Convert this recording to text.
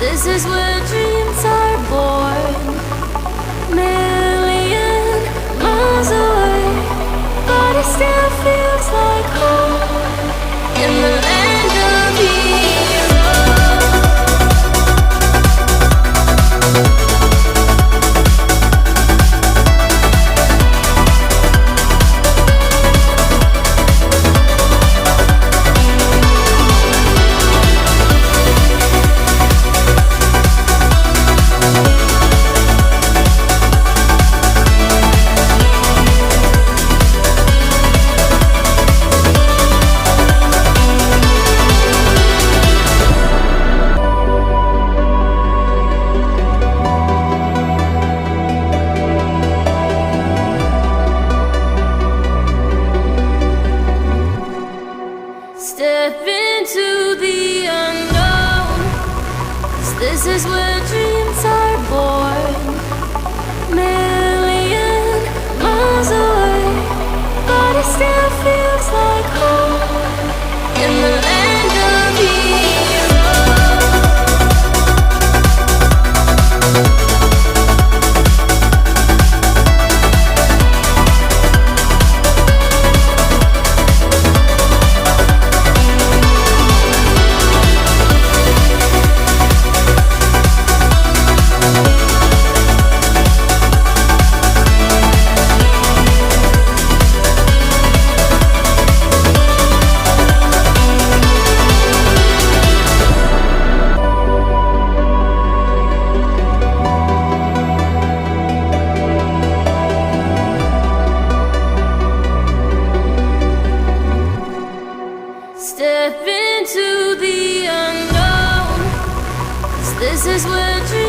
This is where dreams are born, million miles away, but it still feels like home in the land of heroes. Step into the unknown, 'cause this is where dreams are born, million miles away, but it still feels like home in the land of heroes. Step into the unknown, 'cause this is where dreams